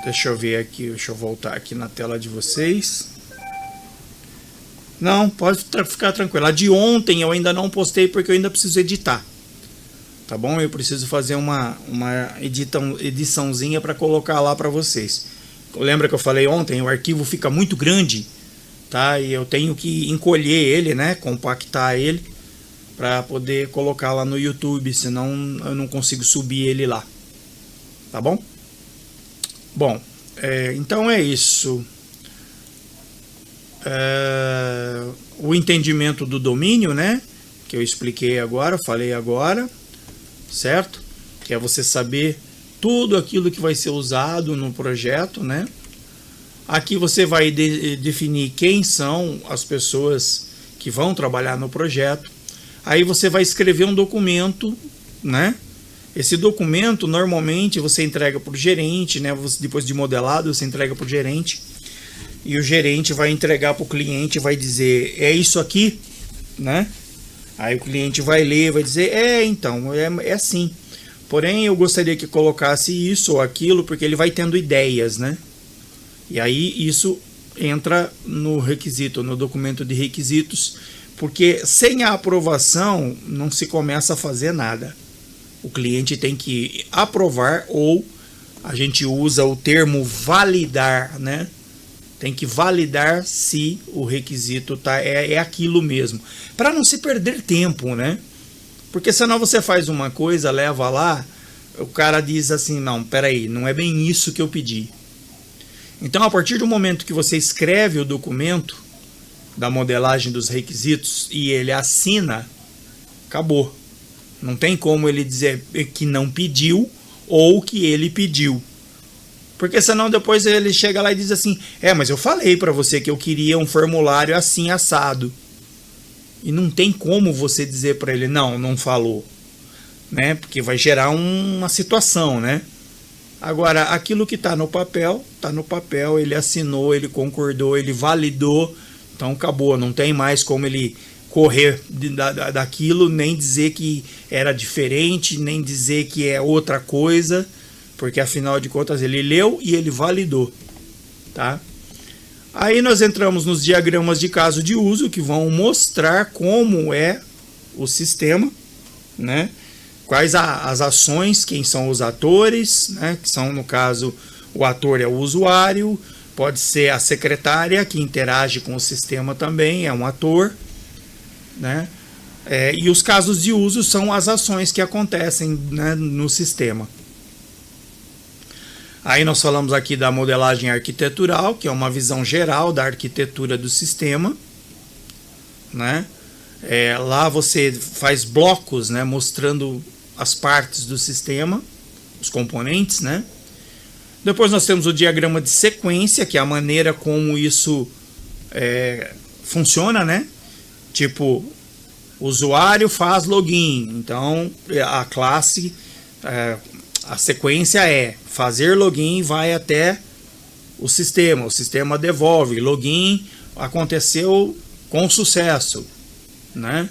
Deixa eu ver aqui, deixa eu voltar aqui na tela de vocês. Não, pode ficar tranquilo. A de ontem eu ainda não postei porque eu ainda preciso editar. Tá bom? Eu preciso fazer uma ediçãozinha para colocar lá para vocês. Lembra que eu falei ontem? O arquivo fica muito grande, tá? E eu tenho que encolher ele, né? Compactar ele para poder colocar lá no YouTube, senão eu não consigo subir ele lá. Tá bom? Bom, então é isso. O entendimento do domínio, né? Que eu expliquei agora, falei agora, certo? Que é você saber tudo aquilo que vai ser usado no projeto, né? Aqui você vai definir quem são as pessoas que vão trabalhar no projeto. Aí você vai escrever um documento, né? Esse documento normalmente você entrega para o gerente, né? Depois de modelado você entrega para o gerente e o gerente vai entregar para o cliente e vai dizer, é isso aqui, né? Aí o cliente vai ler, vai dizer, então, é assim. Porém, eu gostaria que colocasse isso ou aquilo, porque ele vai tendo ideias, né? E aí isso entra no requisito, no documento de requisitos, porque sem a aprovação não se começa a fazer nada. O cliente tem que aprovar, ou a gente usa o termo validar, né? Tem que validar se o requisito é aquilo mesmo, para não se perder tempo, né? Porque senão você faz uma coisa, leva lá, o cara diz assim, não, peraí, não é bem isso que eu pedi. Então, a partir do momento que você escreve o documento da modelagem dos requisitos e ele assina, acabou. Não tem como ele dizer que não pediu ou que ele pediu. Porque senão depois ele chega lá e diz assim, mas eu falei para você que eu queria um formulário assim assado. E não tem como você dizer para ele, não falou, né? Porque vai gerar uma situação, né? Agora, aquilo que está no papel, ele assinou, ele concordou, ele validou, então acabou, não tem mais como ele correr daquilo, nem dizer que era diferente, nem dizer que é outra coisa, porque afinal de contas ele leu e ele validou, tá? Aí nós entramos nos diagramas de caso de uso, que vão mostrar como é o sistema, né? Quais as ações, quem são os atores, né? Que são, no caso, o ator é o usuário, pode ser a secretária, que interage com o sistema também, é um ator, né? E os casos de uso são as ações que acontecem, né, no sistema. Aí nós falamos aqui da modelagem arquitetural, que é uma visão geral da arquitetura do sistema, né? Lá você faz blocos, né, mostrando as partes do sistema, os componentes, né? Depois nós temos o diagrama de sequência, que é a maneira como isso funciona, né? Tipo, o usuário faz login, então a classe, a sequência é fazer login, vai até o sistema devolve, login aconteceu com sucesso, né?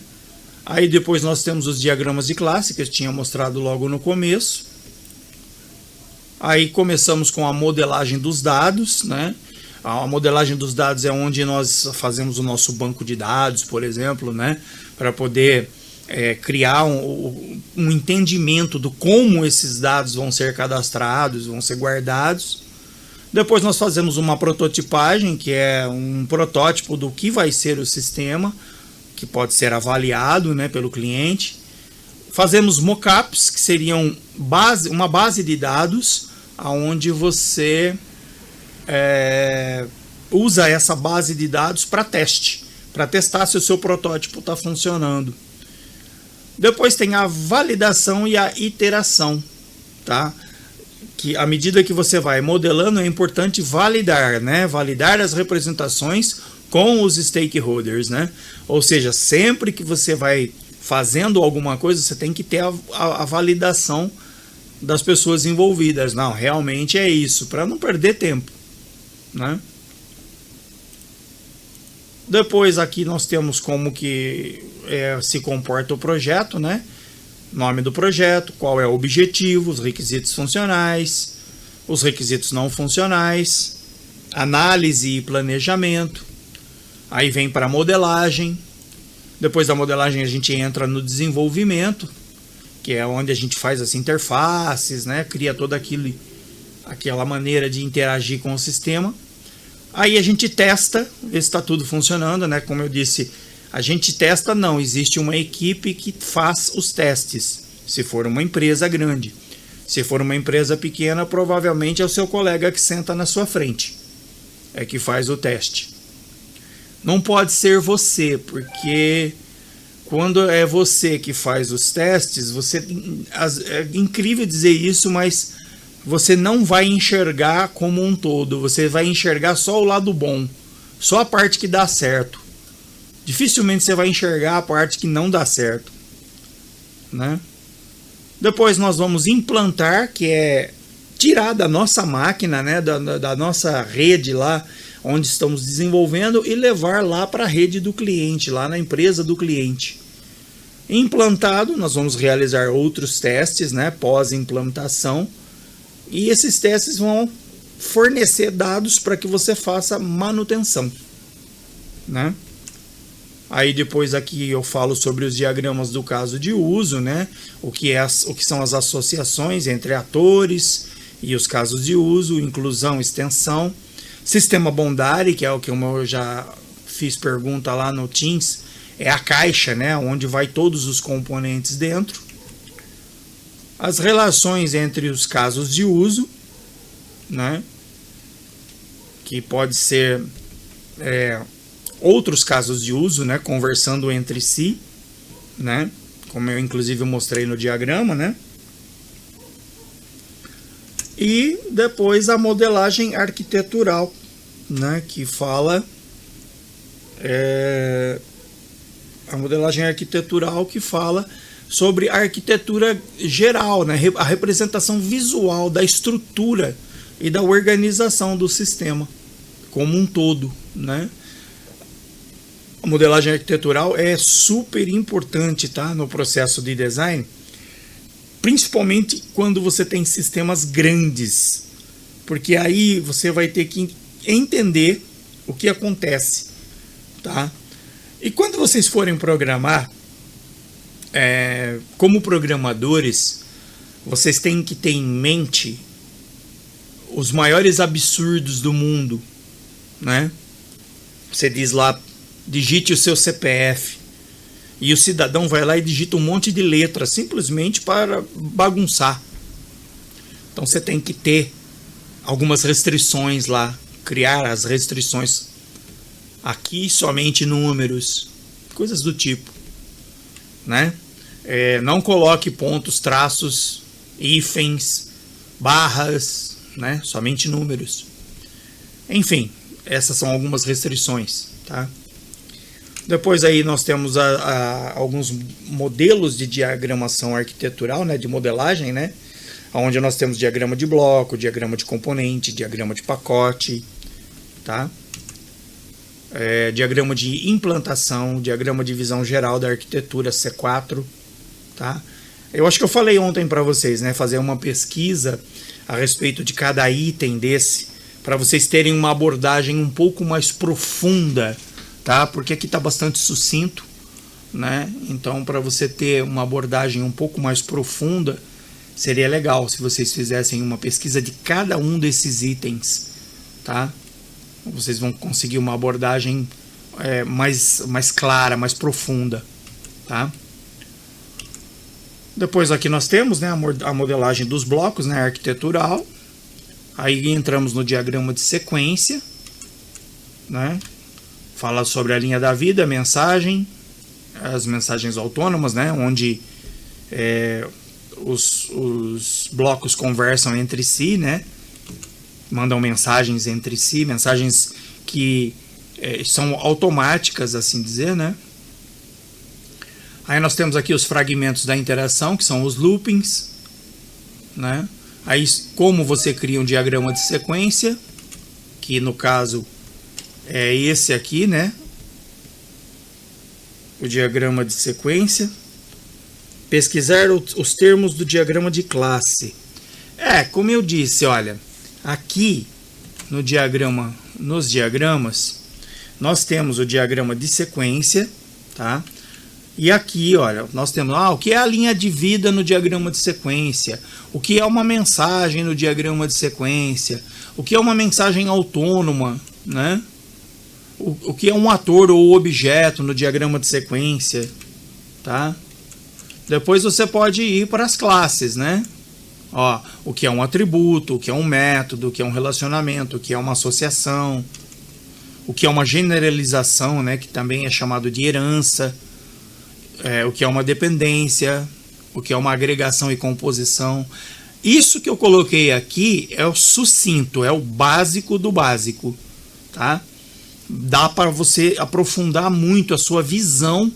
Aí depois nós temos os diagramas de classe, que eu tinha mostrado logo no começo. Aí começamos com a modelagem dos dados, né? A modelagem dos dados é onde nós fazemos o nosso banco de dados, por exemplo, né? Para poder criar um entendimento do como esses dados vão ser cadastrados, vão ser guardados. Depois nós fazemos uma prototipagem, que é um protótipo do que vai ser o sistema, que pode ser avaliado, né, pelo cliente. Fazemos mockups, que seriam uma base de dados, onde você usa essa base de dados para teste, para testar se o seu protótipo está funcionando. Depois tem a validação e a iteração, tá? Que à medida que você vai modelando é importante validar, né? Validar as representações com os stakeholders, né? Ou seja, sempre que você vai fazendo alguma coisa, você tem que ter a validação das pessoas envolvidas. Não, realmente é isso, para não perder tempo, né? Depois aqui nós temos como que se comporta o projeto, né? Nome do projeto, qual é o objetivo, os requisitos funcionais, os requisitos não funcionais, análise e planejamento, aí vem para a modelagem. Depois da modelagem a gente entra no desenvolvimento, que é onde a gente faz as interfaces, né? Cria toda aquela maneira de interagir com o sistema. Aí a gente testa, vê se está tudo funcionando, né? Como eu disse, a gente testa não, existe uma equipe que faz os testes, se for uma empresa grande. Se for uma empresa pequena, provavelmente é o seu colega que senta na sua frente, é que faz o teste. Não pode ser você, porque quando é você que faz os testes, é incrível dizer isso, mas você não vai enxergar como um todo, você vai enxergar só o lado bom, só a parte que dá certo. Dificilmente você vai enxergar a parte que não dá certo, né? Depois nós vamos implantar, que é tirar da nossa máquina, né, da nossa rede lá, onde estamos desenvolvendo, e levar lá para a rede do cliente, lá na empresa do cliente. Implantado, nós vamos realizar outros testes, né, pós-implantação, e esses testes vão fornecer dados para que você faça manutenção, né? Aí depois aqui eu falo sobre os diagramas do caso de uso, né? O que são as associações entre atores e os casos de uso, inclusão, extensão. Sistema Bondari, que é o que eu já fiz pergunta lá no Teams, é a caixa, né? Onde vai todos os componentes dentro. As relações entre os casos de uso, né? Que pode ser outros casos de uso, né, conversando entre si, né, como eu inclusive mostrei no diagrama, né, e depois a modelagem arquitetural, né, que fala a modelagem arquitetural que fala sobre a arquitetura geral, né, a representação visual da estrutura e da organização do sistema como um todo, né. A modelagem arquitetural é super importante, tá, no processo de design, principalmente quando você tem sistemas grandes, porque aí você vai ter que entender o que acontece, tá? E quando vocês forem programar, como programadores, vocês têm que ter em mente os maiores absurdos do mundo, né? Você diz lá, digite o seu CPF, e o cidadão vai lá e digita um monte de letras, simplesmente para bagunçar. Então você tem que ter algumas restrições lá, criar as restrições. Aqui somente números, coisas do tipo, né? Não coloque pontos, traços, hífens, barras, né? Somente números. Enfim, essas são algumas restrições, tá? Depois aí nós temos alguns modelos de diagramação arquitetural, né, de modelagem, né, onde nós temos diagrama de bloco, diagrama de componente, diagrama de pacote, tá? Diagrama de implantação, diagrama de visão geral da arquitetura C4, tá? Eu acho que eu falei ontem para vocês, né, fazer uma pesquisa a respeito de cada item desse, para vocês terem uma abordagem um pouco mais profunda, tá? Porque aqui está bastante sucinto, né? Então, para você ter uma abordagem um pouco mais profunda, seria legal se vocês fizessem uma pesquisa de cada um desses itens, tá? Vocês vão conseguir uma abordagem mais clara, mais profunda, tá? Depois aqui nós temos, né, a modelagem dos blocos, né, arquitetural. Aí entramos no diagrama de sequência, né? Fala sobre a linha da vida, mensagem, as mensagens autônomas, né? Onde os blocos conversam entre si, né? Mandam mensagens entre si, mensagens que são automáticas, assim dizer, né? Aí nós temos aqui os fragmentos da interação, que são os loopings, né? Aí como você cria um diagrama de sequência, que no caso é esse aqui, né? O diagrama de sequência. Pesquisar os termos do diagrama de classe. Como eu disse, olha, Aqui no diagrama, nos diagramas, nós temos o diagrama de sequência, tá? E aqui, olha, nós temos o que é a linha de vida no diagrama de sequência, o que é uma mensagem no diagrama de sequência, o que é uma mensagem autônoma, né? O que é um ator ou objeto no diagrama de sequência, tá? Depois você pode ir para as classes, né? Ó, o que é um atributo, o que é um método, o que é um relacionamento, o que é uma associação, o que é uma generalização, né? Que também é chamado de herança, o que é uma dependência, o que é uma agregação e composição. Isso que eu coloquei aqui é o sucinto, é o básico do básico, tá? Dá para você aprofundar muito a sua visão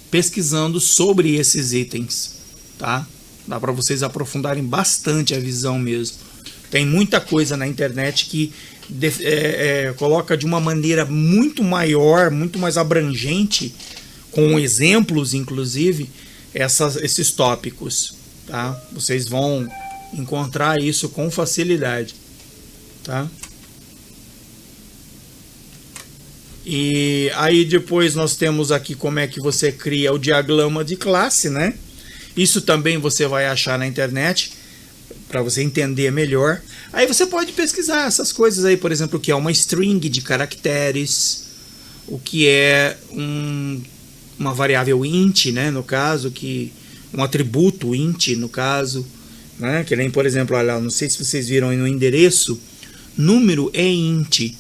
pesquisando sobre esses itens, tá? Dá para vocês aprofundarem bastante a visão mesmo. Tem muita coisa na internet que coloca de uma maneira muito maior, muito mais abrangente, com exemplos inclusive, esses tópicos, tá? Vocês vão encontrar isso com facilidade, tá? E aí depois nós temos aqui como é que você cria o diagrama de classe, né? Isso também você vai achar na internet para você entender melhor. Aí você pode pesquisar essas coisas aí, por exemplo, o que é uma string de caracteres, o que é uma variável int, né? No caso, um atributo int, no caso, né? Que nem, por exemplo, olha, não sei se vocês viram aí no endereço, número é int,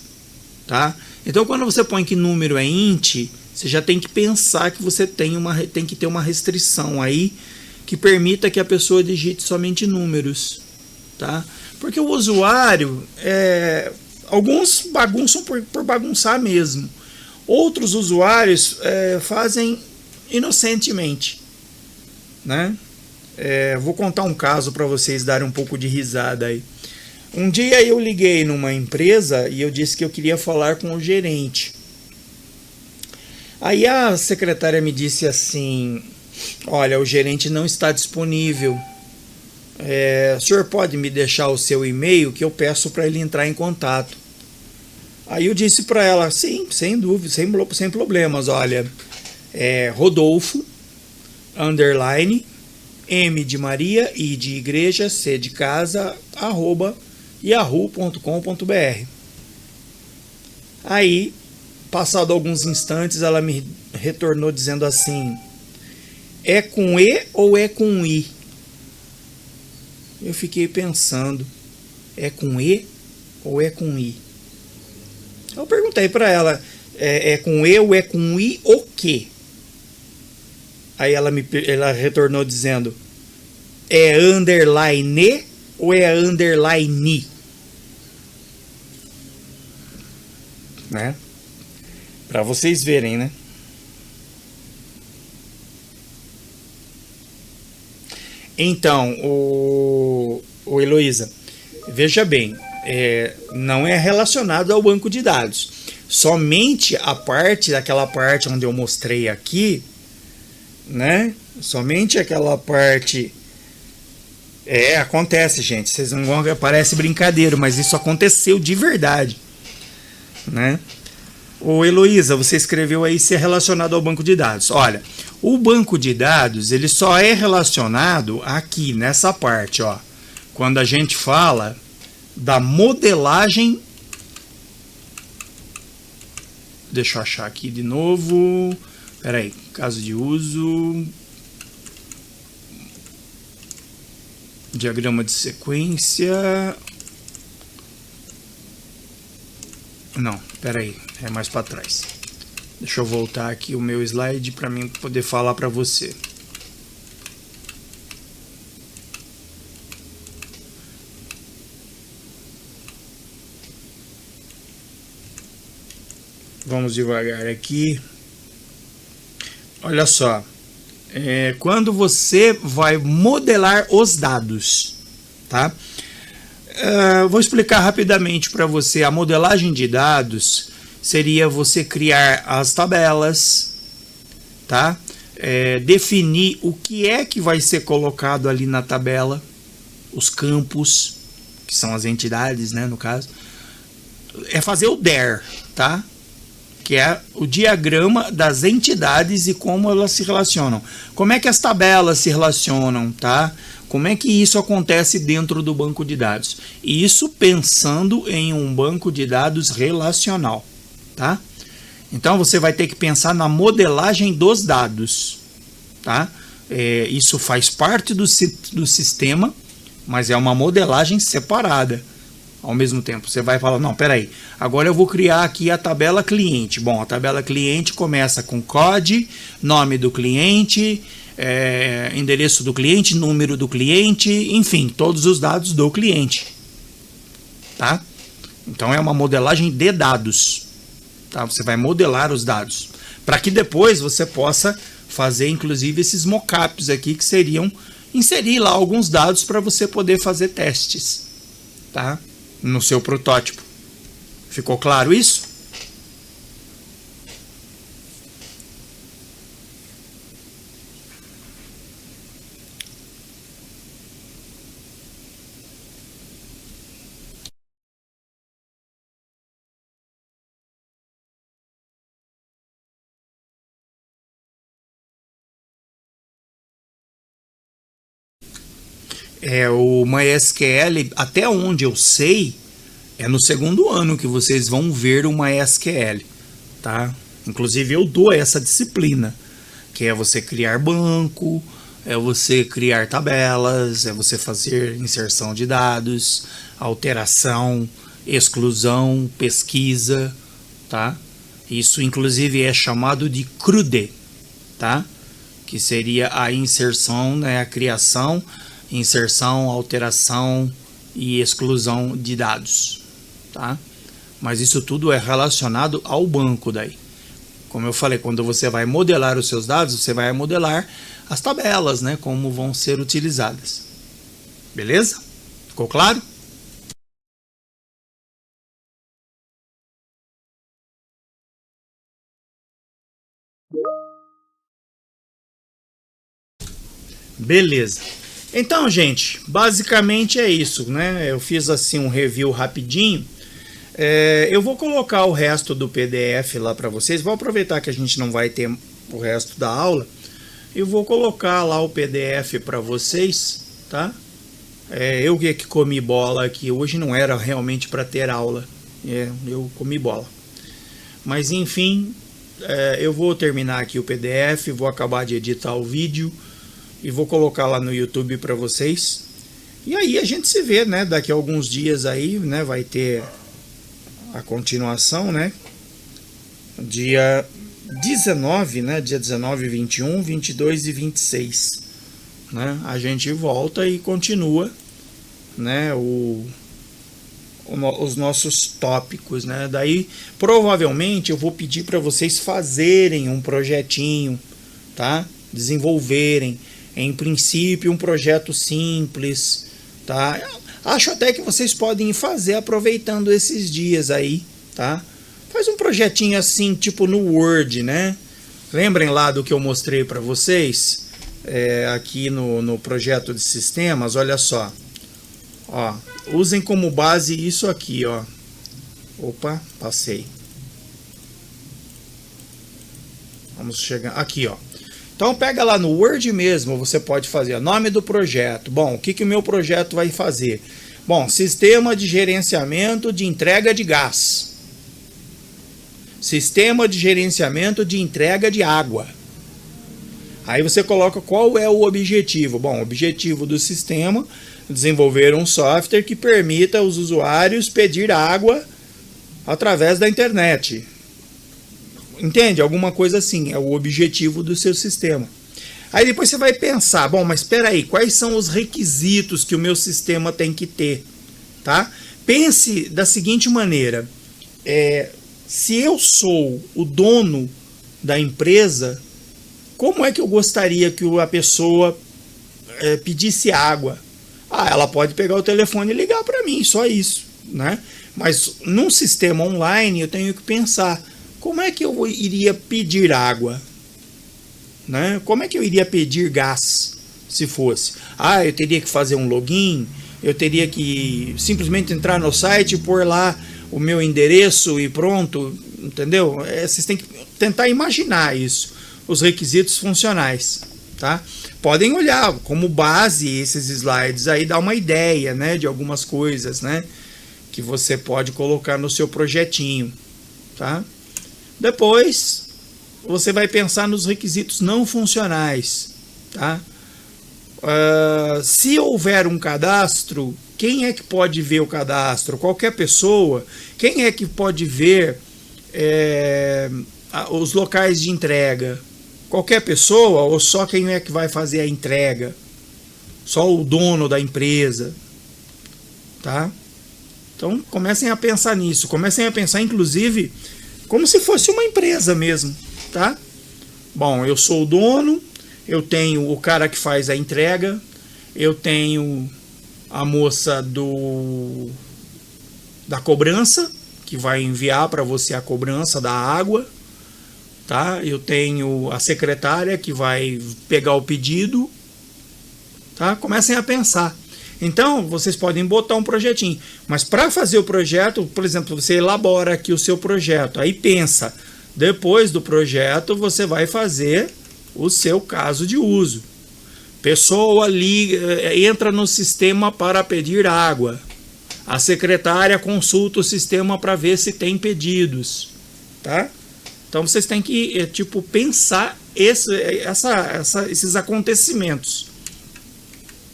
tá? Então, quando você põe que número é int, você já tem que pensar que você tem que ter uma restrição aí que permita que a pessoa digite somente números, tá? Porque o usuário, alguns bagunçam por bagunçar mesmo. Outros usuários fazem inocentemente, né? Vou contar um caso para vocês darem um pouco de risada aí. Um dia eu liguei numa empresa e eu disse que eu queria falar com o gerente. Aí a secretária me disse assim: olha, o gerente não está disponível. O senhor pode me deixar o seu e-mail que eu peço para ele entrar em contato. Aí eu disse para ela: sim, sem dúvida, sem problemas. Olha, Rodolfo, _ M de Maria, I de igreja, C de casa, @yahoo.com.br. Aí, passado alguns instantes, ela me retornou dizendo assim: é com E ou é com I? Eu fiquei pensando, é com E ou é com I? Eu perguntei para ela, é com E ou é com I o quê? Aí ela retornou dizendo, é underline ou é underline? Né? Para vocês verem, né? Então, o Heloísa, veja bem, não é relacionado ao banco de dados. Somente aquela parte onde eu mostrei aqui, né? Somente aquela parte. Acontece, gente. Vocês não vão ver, parece brincadeira, mas isso aconteceu de verdade, né? Ô Heloísa, você escreveu aí ser relacionado ao banco de dados. Olha, o banco de dados, ele só é relacionado aqui, nessa parte, ó. Quando a gente fala da modelagem. Deixa eu achar aqui de novo. Espera aí, caso de uso. Diagrama de sequência. Não, espera aí, é mais para trás. Deixa eu voltar aqui o meu slide para mim poder falar para você. Vamos devagar aqui. Olha só. Quando você vai modelar os dados, tá? Vou explicar rapidamente para você. A modelagem de dados seria você criar as tabelas, tá? Definir o que é que vai ser colocado ali na tabela, os campos, que são as entidades, né, no caso, é fazer o DARE, tá? Que é o diagrama das entidades e como elas se relacionam. Como é que as tabelas se relacionam, tá? Como é que isso acontece dentro do banco de dados? Isso pensando em um banco de dados relacional, tá? Então você vai ter que pensar na modelagem dos dados, tá? Isso faz parte do sistema, mas é uma modelagem separada. Ao mesmo tempo, você vai falar, não, peraí, agora eu vou criar aqui a tabela cliente. Bom, a tabela cliente começa com COD, nome do cliente, endereço do cliente, número do cliente, enfim, todos os dados do cliente, tá? Então é uma modelagem de dados, tá? Você vai modelar os dados, para que depois você possa fazer, inclusive, esses mockups aqui, que seriam inserir lá alguns dados para você poder fazer testes, tá? No seu protótipo. Ficou claro isso? O MySQL, até onde eu sei, é no segundo ano que vocês vão ver o MySQL, tá? Inclusive eu dou essa disciplina, que é você criar banco, é você criar tabelas, é você fazer inserção de dados, alteração, exclusão, pesquisa, tá? Isso inclusive é chamado de CRUD, tá? Que seria a inserção, né, a criação, inserção, alteração e exclusão de dados, tá? Mas isso tudo é relacionado ao banco daí. Como eu falei, quando você vai modelar os seus dados, você vai modelar as tabelas, né, como vão ser utilizadas. Beleza? Ficou claro? Beleza. Então, gente, basicamente é isso, né? Eu fiz assim um review rapidinho. Eu vou colocar o resto do PDF lá para vocês. Vou aproveitar que a gente não vai ter o resto da aula. Eu vou colocar lá o PDF para vocês, tá? Eu que comi bola aqui hoje, não era realmente para ter aula. Eu comi bola. Mas enfim, eu vou terminar aqui o PDF, vou acabar de editar o vídeo e vou colocar lá no YouTube para vocês. E aí a gente se vê, né? Daqui a alguns dias aí, né? Vai ter a continuação, né? Dia 19, né? Dia 19, 21, 22 e 26, né? A gente volta e continua, né? Os nossos tópicos, né? Daí provavelmente eu vou pedir para vocês fazerem um projetinho, tá? Desenvolverem, em princípio, um projeto simples, tá? Acho até que vocês podem fazer aproveitando esses dias aí, tá? Faz um projetinho assim, tipo no Word, né? Lembrem lá do que eu mostrei para vocês, aqui no projeto de sistemas, olha só. Ó, usem como base isso aqui, ó. Opa, passei. Vamos chegar aqui, ó. Então pega lá no Word mesmo, você pode fazer o nome do projeto. Bom, o que o meu projeto vai fazer? Bom, sistema de gerenciamento de entrega de gás. Sistema de gerenciamento de entrega de água. Aí você coloca qual é o objetivo. Bom, o objetivo do sistema é desenvolver um software que permita aos usuários pedir água através da internet. Entende? Alguma coisa assim, é o objetivo do seu sistema. Aí depois você vai pensar, bom, mas espera aí, quais são os requisitos que o meu sistema tem que ter, tá? Pense da seguinte maneira, se eu sou o dono da empresa, como é que eu gostaria que a pessoa pedisse água? Ela pode pegar o telefone e ligar para mim, só isso, né? Mas num sistema online eu tenho que pensar, como é que eu iria pedir água? Né? Como é que eu iria pedir gás, se fosse? Eu teria que fazer um login, Eu teria que simplesmente entrar no site, pôr lá o meu endereço e pronto, entendeu? Vocês têm que tentar imaginar isso, os requisitos funcionais, tá? Podem olhar como base esses slides aí, dá uma ideia, né, de algumas coisas, né, que você pode colocar no seu projetinho, tá? Depois você vai pensar nos requisitos não funcionais, tá? Se houver um cadastro, quem é que pode ver o cadastro? Qualquer pessoa. Quem é que pode ver os locais de entrega? Qualquer pessoa ou só quem é que vai fazer a entrega? Só o dono da empresa, tá? Então comecem a pensar nisso, comecem a pensar inclusive como se fosse uma empresa mesmo, tá? Bom, eu sou o dono, eu tenho o cara que faz a entrega, eu tenho a moça da cobrança, que vai enviar para você a cobrança da água, tá? Eu tenho a secretária que vai pegar o pedido, tá? Comecem a pensar. Então, vocês podem botar um projetinho, mas para fazer o projeto, por exemplo, você elabora aqui o seu projeto, aí pensa, depois do projeto você vai fazer o seu caso de uso. Pessoa entra no sistema para pedir água. A secretária consulta o sistema para ver se tem pedidos, tá? Então vocês têm que pensar esses acontecimentos,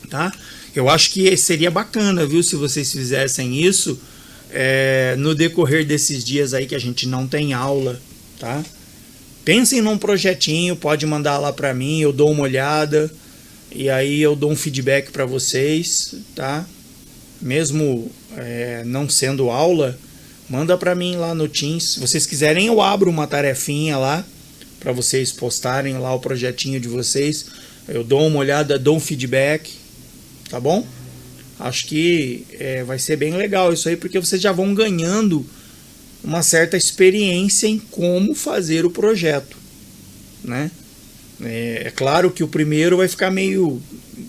tá? Eu acho que seria bacana, viu, se vocês fizessem isso no decorrer desses dias aí que a gente não tem aula, tá? Pensem num projetinho, pode mandar lá para mim, eu dou uma olhada e aí eu dou um feedback para vocês, tá? Mesmo não sendo aula, manda para mim lá no Teams. Se vocês quiserem, eu abro uma tarefinha lá para vocês postarem lá o projetinho de vocês. Eu dou uma olhada, dou um feedback, tá bom? Acho que vai ser bem legal isso aí, porque vocês já vão ganhando uma certa experiência em como fazer o projeto, né? É claro que o primeiro vai ficar meio,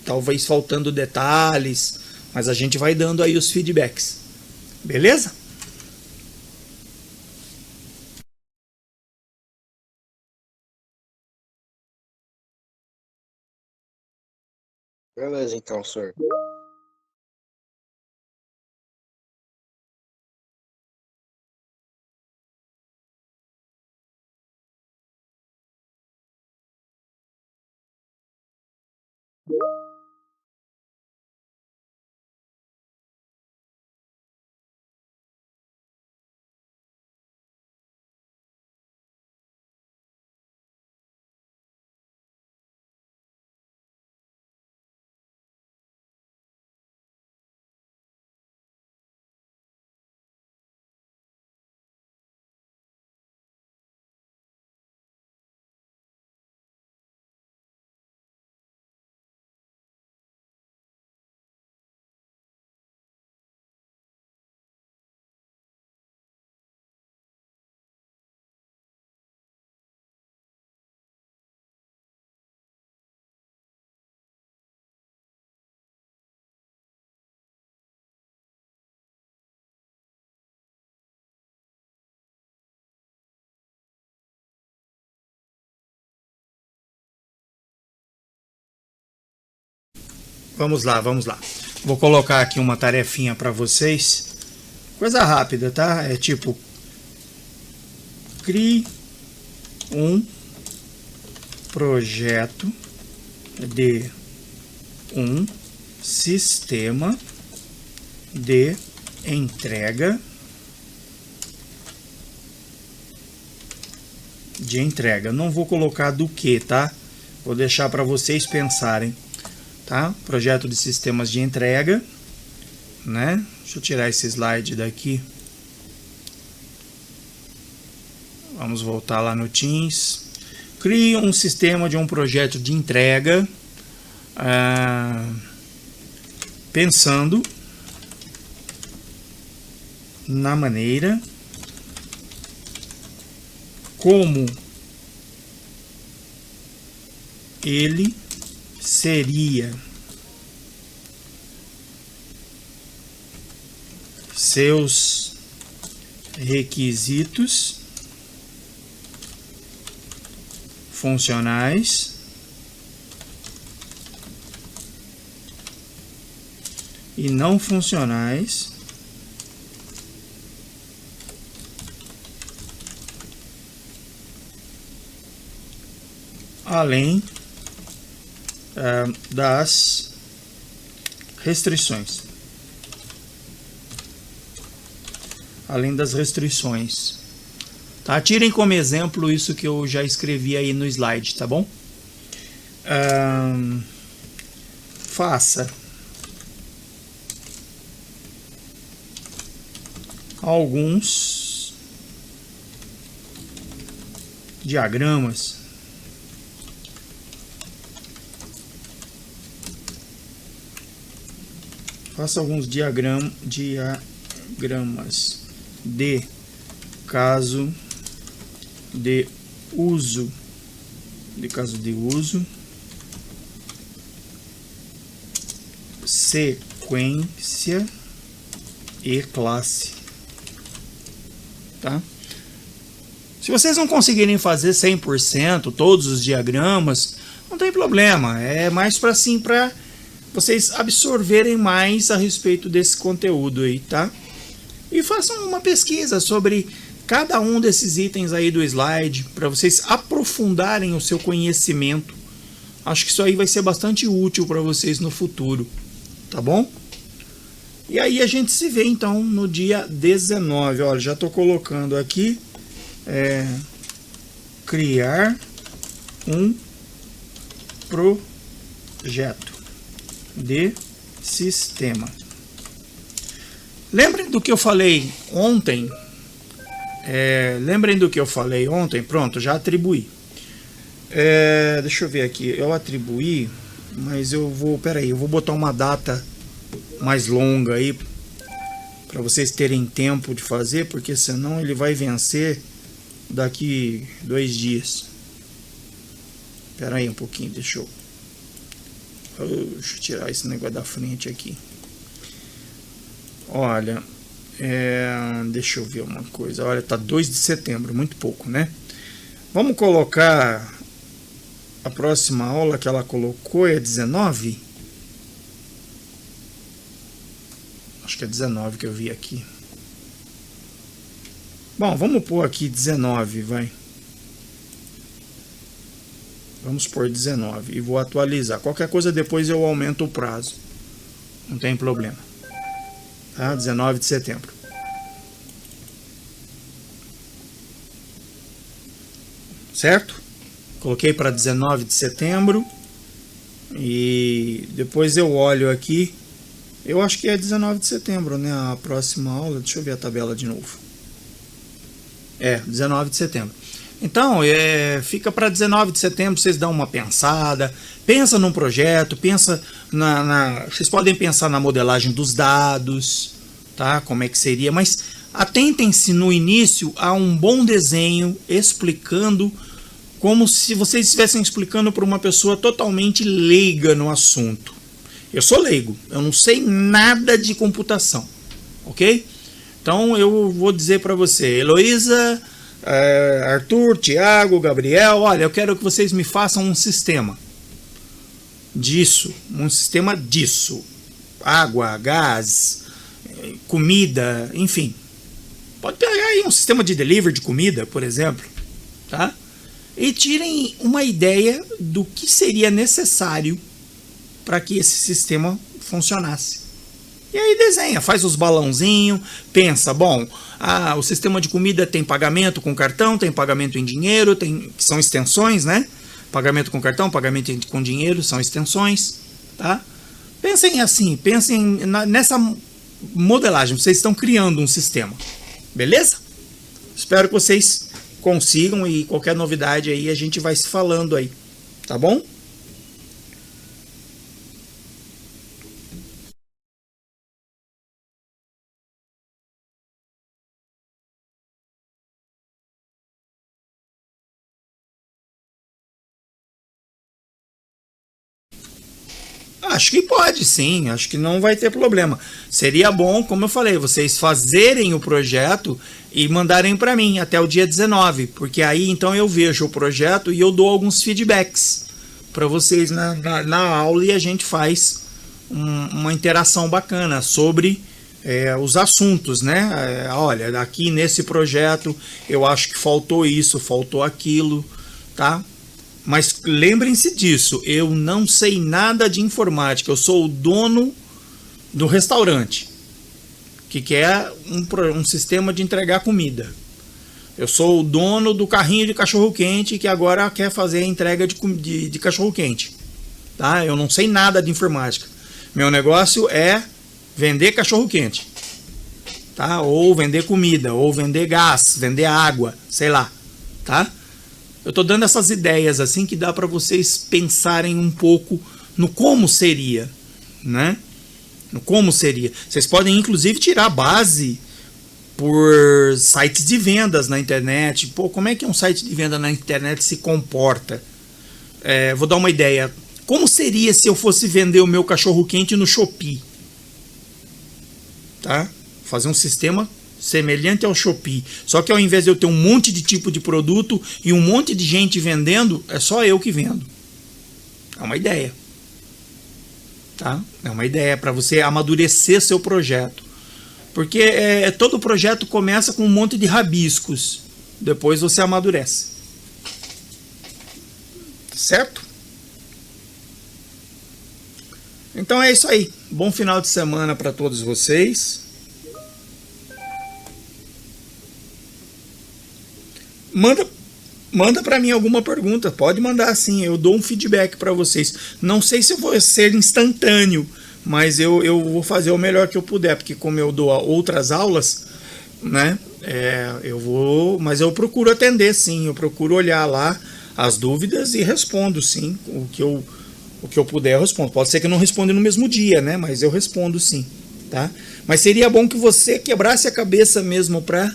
talvez faltando detalhes, mas a gente vai dando aí os feedbacks, beleza? Beleza, então, senhor. Vamos lá, vamos lá. Vou colocar aqui uma tarefinha para vocês. Coisa rápida, tá? É tipo, crie um projeto de um sistema de entrega Não vou colocar do que, tá? Vou deixar para vocês pensarem, tá? Projeto de sistemas de entrega, né? Deixa eu tirar esse slide daqui. Vamos voltar lá no Teams. Crie um sistema de um projeto de entrega, pensando na maneira como ele seria seus requisitos funcionais e não funcionais além das restrições. Além das restrições. Tá? Tirem como exemplo isso que eu já escrevi aí no slide, tá bom? Faça alguns diagramas diagramas de caso de uso, sequência e classe, tá? Se vocês não conseguirem fazer 100% todos os diagramas, não tem problema, é mais para assim, para vocês absorverem mais a respeito desse conteúdo aí, tá? E façam uma pesquisa sobre cada um desses itens aí do slide, para vocês aprofundarem o seu conhecimento. Acho que isso aí vai ser bastante útil para vocês no futuro, tá bom? E aí a gente se vê então no dia 19. Olha, já estou colocando aqui criar um projeto de sistema. Lembrem do que eu falei ontem. Pronto, já atribuí. Deixa eu ver aqui. Eu atribuí, mas eu vou botar uma data mais longa aí para vocês terem tempo de fazer, porque senão ele vai vencer daqui 2 dias. Espera aí um pouquinho, deixa eu tirar esse negócio da frente aqui. Olha, deixa eu ver uma coisa. Olha, tá 2 de setembro, muito pouco, né? Vamos colocar a próxima aula que ela colocou, é 19? Acho que é 19 que eu vi aqui. Bom, vamos pôr aqui 19, vai. Vamos pôr 19 e vou atualizar. Qualquer coisa depois eu aumento o prazo. Não tem problema. Tá? 19 de setembro. Certo? Coloquei para 19 de setembro. E depois eu olho aqui. Eu acho que é 19 de setembro, né? A próxima aula. Deixa eu ver a tabela de novo. 19 de setembro. Então, fica para 19 de setembro, vocês dão uma pensada, pensa num projeto, vocês podem pensar na modelagem dos dados, tá? Como é que seria, mas atentem-se no início a um bom desenho explicando, como se vocês estivessem explicando para uma pessoa totalmente leiga no assunto. Eu sou leigo, eu não sei nada de computação, ok? Então eu vou dizer para você, Heloísa, Arthur, Tiago, Gabriel, olha, eu quero que vocês me façam um sistema disso, água, gás, comida, enfim. Pode pegar aí um sistema de delivery de comida, por exemplo, tá? E tirem uma ideia do que seria necessário para que esse sistema funcionasse. E aí desenha, faz os balãozinhos, pensa, bom, o sistema de comida tem pagamento com cartão, tem pagamento em dinheiro, que são extensões, né? Pagamento com cartão, pagamento com dinheiro, são extensões, tá? Pensem assim, nessa modelagem, vocês estão criando um sistema, beleza? Espero que vocês consigam e qualquer novidade aí a gente vai se falando aí, tá bom? Acho que pode sim, acho que não vai ter problema. Seria bom, como eu falei, vocês fazerem o projeto e mandarem para mim até o dia 19, porque aí então eu vejo o projeto e eu dou alguns feedbacks para vocês na aula e a gente faz uma interação bacana sobre os assuntos, né? Olha, aqui nesse projeto eu acho que faltou isso, faltou aquilo, tá? Mas lembrem-se disso, eu não sei nada de informática, eu sou o dono do restaurante, que é um sistema de entregar comida. Eu sou o dono do carrinho de cachorro-quente que agora quer fazer a entrega de cachorro-quente. Tá? Eu não sei nada de informática. Meu negócio é vender cachorro-quente. Tá? Ou vender comida, ou vender gás, vender água, sei lá. Tá? Eu estou dando essas ideias assim que dá para vocês pensarem um pouco no como seria, né? No como seria. Vocês podem inclusive tirar base por sites de vendas na internet. Pô, como é que um site de venda na internet se comporta? Vou dar uma ideia. Como seria se eu fosse vender o meu cachorro quente no Shopee? Tá? Fazer um sistema semelhante ao Shopee. Só que ao invés de eu ter um monte de tipo de produto e um monte de gente vendendo, é só eu que vendo. É uma ideia. Tá? É uma ideia para você amadurecer seu projeto. Porque todo projeto começa com um monte de rabiscos. Depois você amadurece. Certo? Então é isso aí. Bom final de semana para todos vocês. Manda para mim alguma pergunta, pode mandar sim, eu dou um feedback para vocês. Não sei se eu vou ser instantâneo, mas eu vou fazer o melhor que eu puder, porque como eu dou outras aulas, né, mas eu procuro atender sim, eu procuro olhar lá as dúvidas e respondo sim, o que eu puder eu respondo. Pode ser que eu não responda no mesmo dia, né, mas eu respondo sim, tá? Mas seria bom que você quebrasse a cabeça mesmo para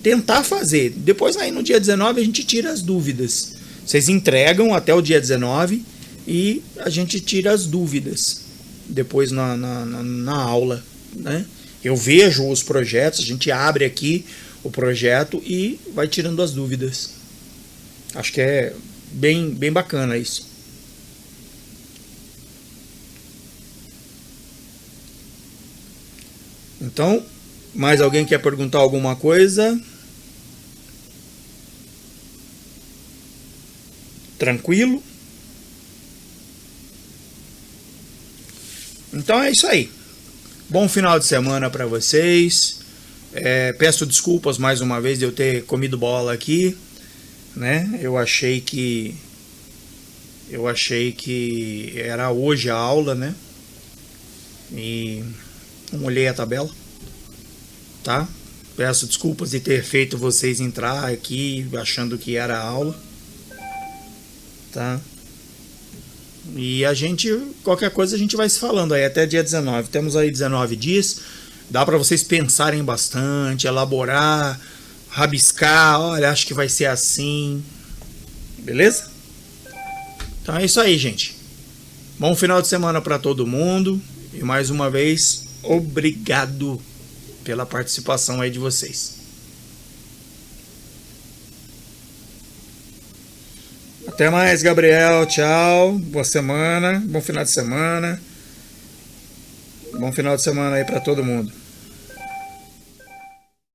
tentar fazer. Depois aí no dia 19 a gente tira as dúvidas. Vocês entregam até o dia 19 e a gente tira as dúvidas depois na aula, né? Eu vejo os projetos, a gente abre aqui o projeto e vai tirando as dúvidas. Acho que é bem bacana isso. Então, mais alguém quer perguntar alguma coisa? Tranquilo? Então é isso aí. Bom final de semana para vocês. Peço desculpas mais uma vez de eu ter comido bola aqui, né? Eu achei que era hoje a aula, né? E não olhei a tabela. Tá? Peço desculpas de ter feito vocês entrar aqui achando que era aula, tá? E qualquer coisa a gente vai se falando aí até dia 19. Temos aí 19 dias, dá para vocês pensarem bastante, elaborar, rabiscar, olha, acho que vai ser assim, beleza? Então é isso aí, gente. Bom final de semana para todo mundo e mais uma vez, obrigado pela participação aí de vocês. Até mais, Gabriel. Tchau. Boa semana. Bom final de semana. Bom final de semana aí para todo mundo.